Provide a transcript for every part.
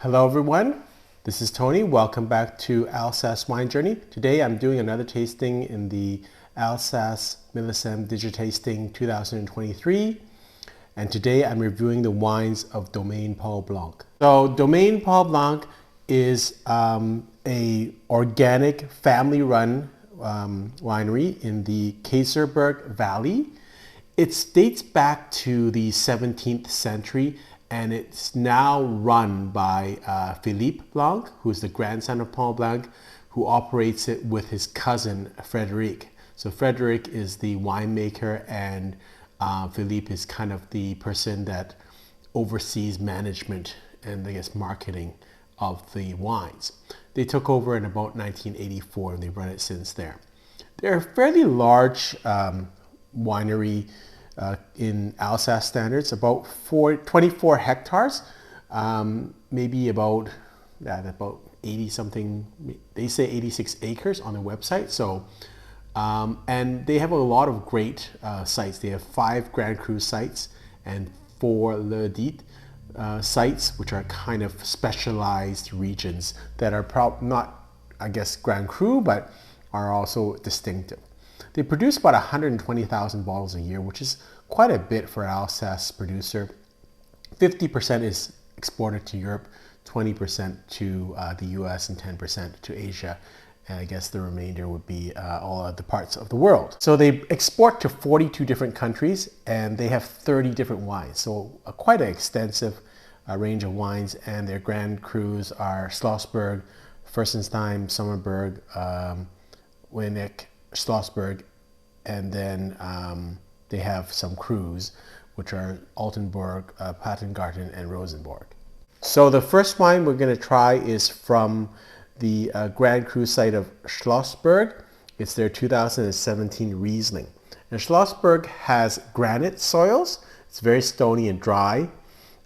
Hello everyone, this is Tony. Welcome back to Alsace Wine Journey. Today I'm doing another tasting in the Alsace Millesime Digitasting 2023, and today I'm reviewing the wines of Domaine Paul Blanck. So Domaine Paul Blanck is a organic family-run winery in the Schlossberg Valley. It dates back to the 17th century, and it's now run by Philippe Blanck, who is the grandson of Paul Blanck, who operates it with his cousin Frederic. So Frederic is the winemaker, and Philippe is kind of the person that oversees management and I guess marketing of the wines. They took over in about 1984, and they've run it since there. They're a fairly large winery in Alsace standards, about 24 hectares, maybe about 80 something, they say 86 acres on their website. So, and they have a lot of great sites. They have 5 Grand Cru sites and 4 lieux dits sites, which are kind of specialized regions that are not, I guess, Grand Cru, but are also distinctive. They produce about 120,000 bottles a year, which is quite a bit for an Alsace producer. 50% is exported to Europe, 20% to the US, and 10% to Asia. And I guess the remainder would be all other parts of the world. So they export to 42 different countries, and they have 30 different wines. So quite an extensive range of wines, and their Grand Crus are Schlossberg, Furstentum, Sommerberg, Winemaker, Schlossberg, and then they have some crus, which are Altenburg, Patengarten, and Rosenborg. So the first wine we're going to try is from the Grand Cru site of Schlossberg. It's their 2017 Riesling. And Schlossberg has granite soils. It's very stony and dry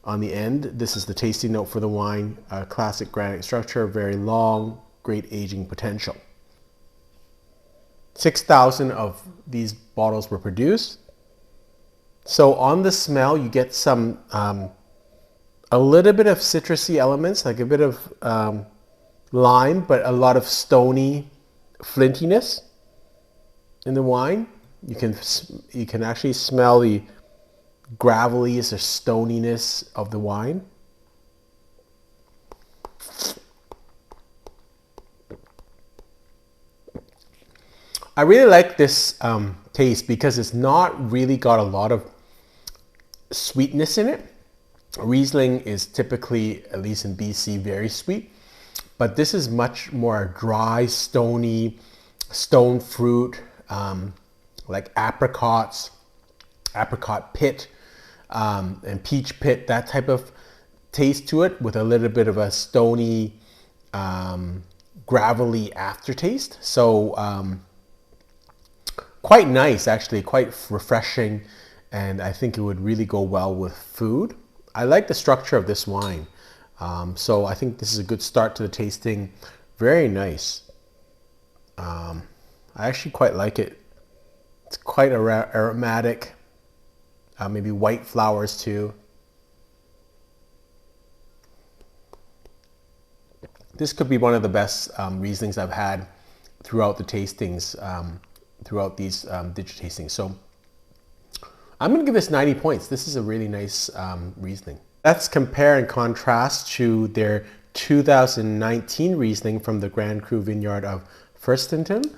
on the end. This is the tasting note for the wine. Classic granite structure, very long, great aging potential. 6,000 of these bottles were produced. So on the smell, you get some, a little bit of citrusy elements, like a bit of lime, but a lot of stony flintiness in the wine. You can actually smell the gravelliness or stoniness of the wine. I really like this taste because it's not really got a lot of sweetness in it. Riesling is typically, at least in BC, very sweet, but this is much more dry, stony, stone fruit, like apricots, apricot pit, and peach pit, that type of taste to it, with a little bit of a stony, gravelly aftertaste. So quite nice, actually, quite refreshing, and I think it would really go well with food. I like the structure of this wine, so I think this is a good start to the tasting. Very nice. I actually quite like it. It's quite aromatic, maybe white flowers too. This could be one of the best Rieslings I've had throughout the tastings, throughout these Digitastings. So I'm going to give this 90 points. This is a really nice Riesling. Let's compare and contrast to their 2019 Riesling from the Grand Cru vineyard of Furstentum.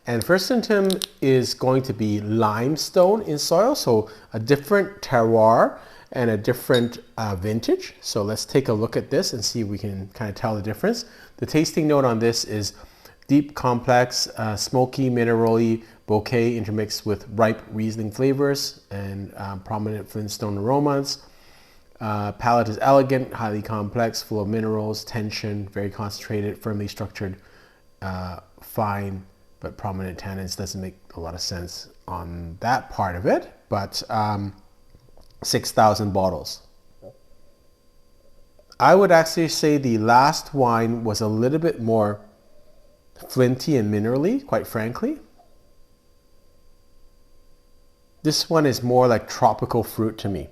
And Furstentum is going to be limestone in soil, so a different terroir and a different vintage. So let's take a look at this and see if we can kind of tell the difference. The tasting note on this is deep, complex, smoky, mineral-y bouquet intermixed with ripe Riesling flavors and prominent flintstone aromas. Palate is elegant, highly complex, full of minerals, tension, very concentrated, firmly structured, fine but prominent tannins. Doesn't make a lot of sense on that part of it, but 6,000 bottles. I would actually say the last wine was a little bit more flinty and minerally, quite frankly. This one is more like tropical fruit to me.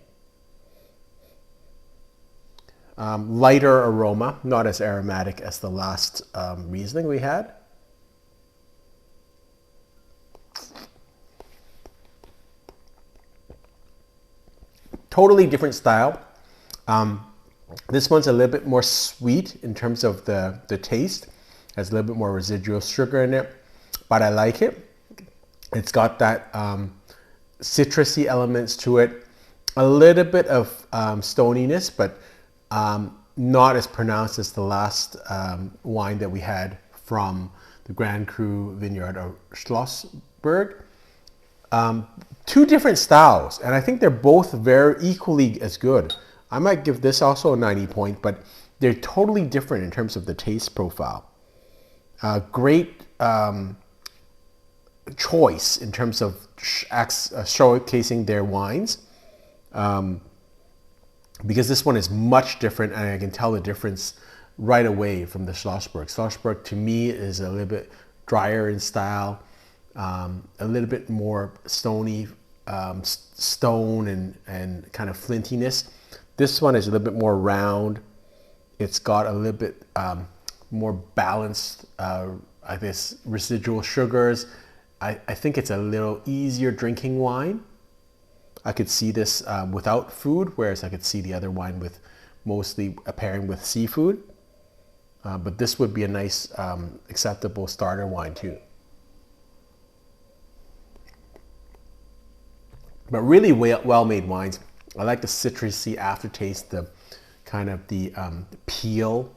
lighter aroma, not as aromatic as the last Riesling we had. Totally different style. This one's a little bit more sweet in terms of the taste. Has a little bit more residual sugar in it, but I like it. It's got that citrusy elements to it. A little bit of stoniness, but not as pronounced as the last wine that we had from the Grand Cru vineyard of Schlossberg. Two different styles, and I think they're both very equally as good. I might give this also a 90 point, but they're totally different in terms of the taste profile. Great choice in terms of showcasing their wines, because this one is much different, and I can tell the difference right away from the Schlossberg. Schlossberg to me is a little bit drier in style, a little bit more stony, stone and kind of flintiness. This one is a little bit more round. It's got a little bit more balanced, I guess, residual sugars. I think it's a little easier drinking wine. I could see this without food, whereas I could see the other wine with mostly a pairing with seafood. But this would be a nice, acceptable starter wine too. But really well-made wines. I like the citrusy aftertaste, the kind of the peel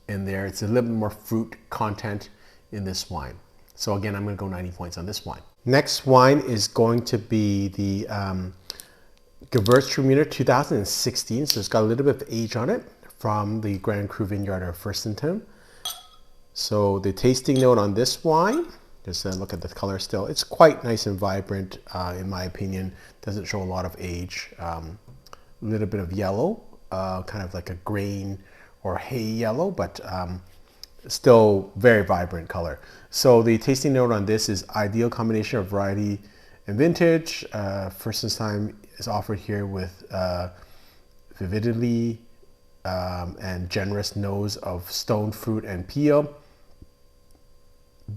in there. It's a little bit more fruit content in this wine. So again, I'm going to go 90 points on this wine. Next wine is going to be the Gewurztraminer 2016. So it's got a little bit of age on it from the Grand Cru vineyard of Furstentum. So the tasting note on this wine, just look at the color still. It's quite nice and vibrant, in my opinion. Doesn't show a lot of age. A little bit of yellow, kind of like a grain or hay yellow, but still very vibrant color. So the tasting note on this is ideal combination of variety and vintage. Furstentum is offered here with vividity and generous nose of stone fruit and peel.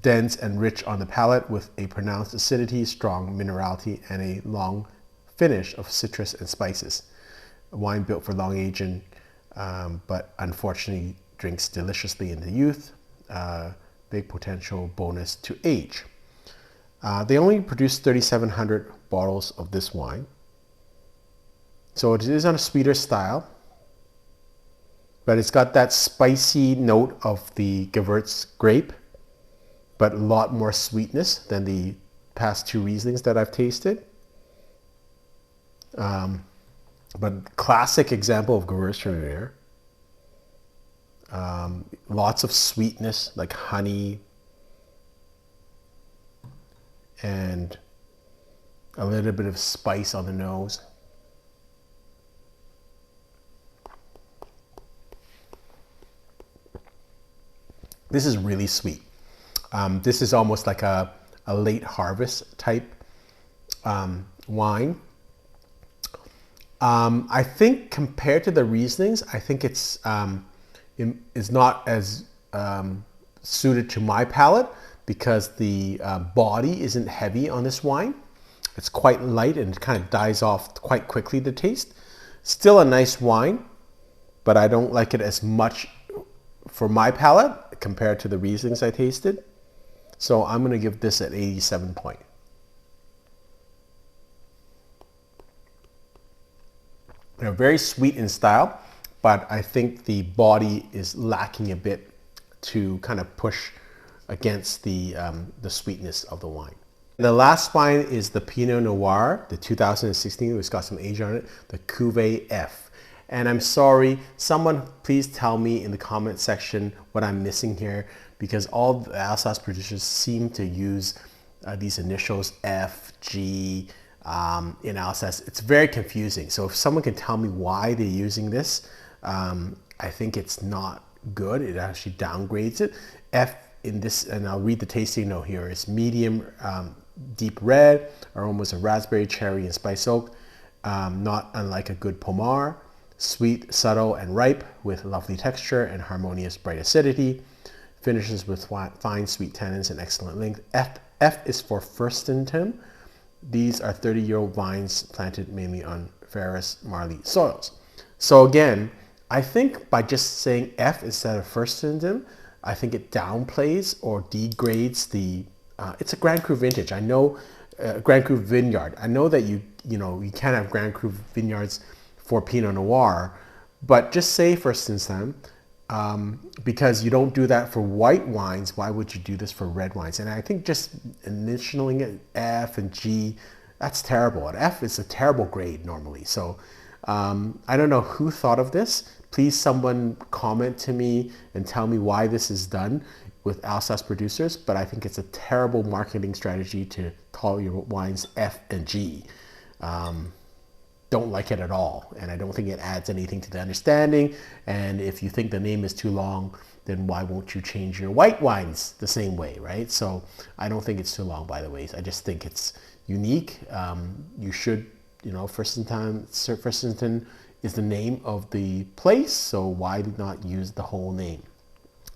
Dense and rich on the palate with a pronounced acidity, strong minerality, and a long finish of citrus and spices. A wine built for long aging, but unfortunately drinks deliciously in the youth. Big potential bonus to age. They only produced 3,700 bottles of this wine. So it is on a sweeter style, but it's got that spicy note of the Gewürz grape, but a lot more sweetness than the past two Rieslings that I've tasted. But classic example of Gewurztraminer. Lots of sweetness like honey and a little bit of spice on the nose. This is really sweet. This is almost like a late harvest type wine. I think compared to the Rieslings, I think it's is not as suited to my palate because the body isn't heavy on this wine. It's quite light and it kind of dies off quite quickly, the taste. Still a nice wine, but I don't like it as much for my palate compared to the Rieslings I tasted. So I'm going to give this at 87 point. They're very sweet in style, but I think the body is lacking a bit to kind of push against the sweetness of the wine. The last wine is the Pinot Noir, the 2016, which got some age on it, the Cuvée F. And I'm sorry, someone please tell me in the comment section what I'm missing here, because all the Alsace producers seem to use these initials F, G, in Alsace. It's very confusing. So if someone can tell me why they're using this, I think it's not good. It actually downgrades it. F in this, and I'll read the tasting note here, is medium deep red, aromas of raspberry, cherry, and spice oak, not unlike a good Pommard. Sweet, subtle, and ripe with lovely texture and harmonious bright acidity. Finishes with fine sweet tannins and excellent length. F is for Furstentum. These are 30-year-old vines planted mainly on Ferrous Marly soils. So again, I think by just saying F instead of Furstentum, I think it downplays or degrades the, it's a Grand Cru vintage. I know, Grand Cru vineyard. I know that you can't have Grand Cru vineyards for Pinot Noir, but just say Furstentum, because you don't do that for white wines. Why would you do this for red wines? And I think just initialing it F and G, that's terrible. An F is a terrible grade normally. So I don't know who thought of this. Please someone comment to me and tell me why this is done with Alsace producers, but I think it's a terrible marketing strategy to call your wines F and G. Don't like it at all, and I don't think it adds anything to the understanding. And if you think the name is too long, then why won't you change your white wines the same way, right? So I don't think it's too long, by the way. I just think it's unique. You should, Furstentum is the name of the place, so why not use the whole name?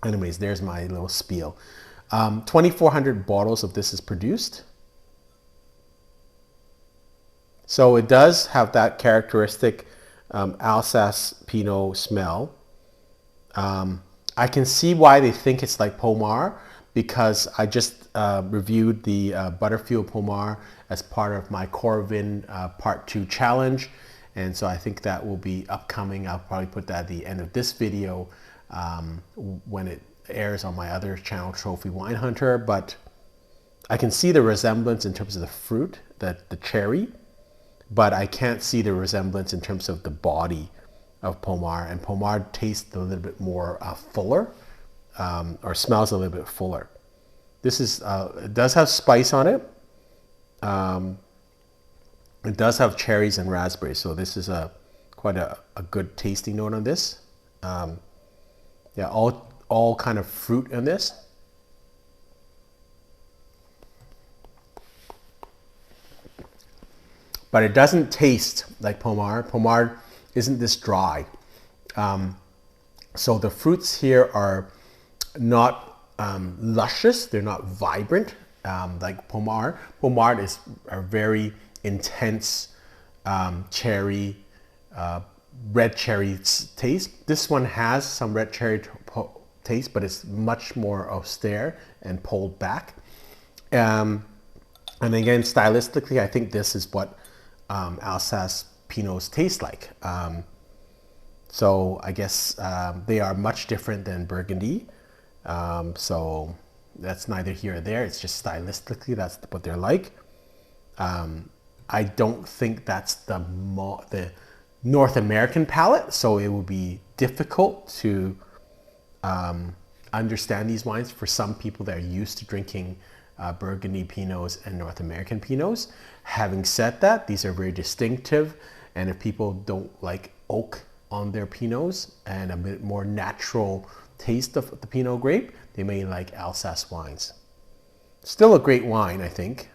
Anyways, there's my little spiel. 2,400 bottles of this is produced. So it does have that characteristic Alsace Pinot smell. I can see why they think it's like Pommard, because I just reviewed the Butterfield Pommard as part of my Corvin Part 2 challenge. And so I think that will be upcoming. I'll probably put that at the end of this video when it airs on my other channel, Trophy Wine Hunter. But I can see the resemblance in terms of the fruit, the cherry. But I can't see the resemblance in terms of the body of Pommard, and Pommard tastes a little bit more fuller, or smells a little bit fuller. This is, it does have spice on it. It does have cherries and raspberries, so this is quite a good tasting note on this. Yeah, all kind of fruit in this. But it doesn't taste like Pommard. Pommard isn't this dry. So the fruits here are not luscious. They're not vibrant like Pommard. Pommard is a very intense cherry, red cherry taste. This one has some red cherry taste, but it's much more austere and pulled back. And again, stylistically, I think this is what Alsace Pinots taste like. So I guess they are much different than Burgundy. So that's neither here or there. It's just stylistically, that's what they're like. I don't think that's the North American palate, so it will be difficult to understand these wines for some people that are used to drinking Burgundy Pinots and North American Pinots. Having said that, these are very distinctive, and if people don't like oak on their Pinots and a bit more natural taste of the Pinot grape, they may like Alsace wines. Still a great wine, I think.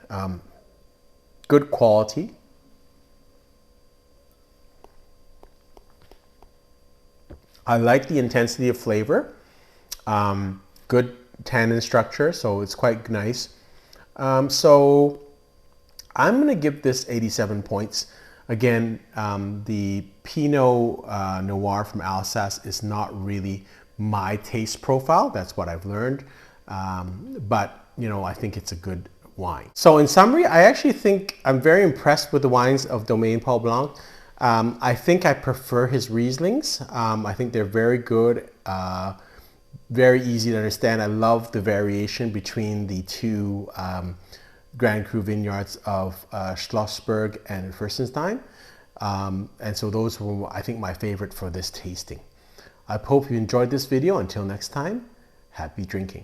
Good quality. I like the intensity of flavor. Good tannin structure, so it's quite nice. So I'm going to give this 87 points. Again, the Pinot Noir from Alsace is not really my taste profile. That's what I've learned. But, I think it's a good wine. So in summary, I actually think I'm very impressed with the wines of Domaine Paul Blanck. I think I prefer his Rieslings. I think they're very good, very easy to understand. I love the variation between the two Grand Cru vineyards of Schlossberg and Furstentum. And so those were, I think, my favorite for this tasting. I hope you enjoyed this video. Until next time, happy drinking.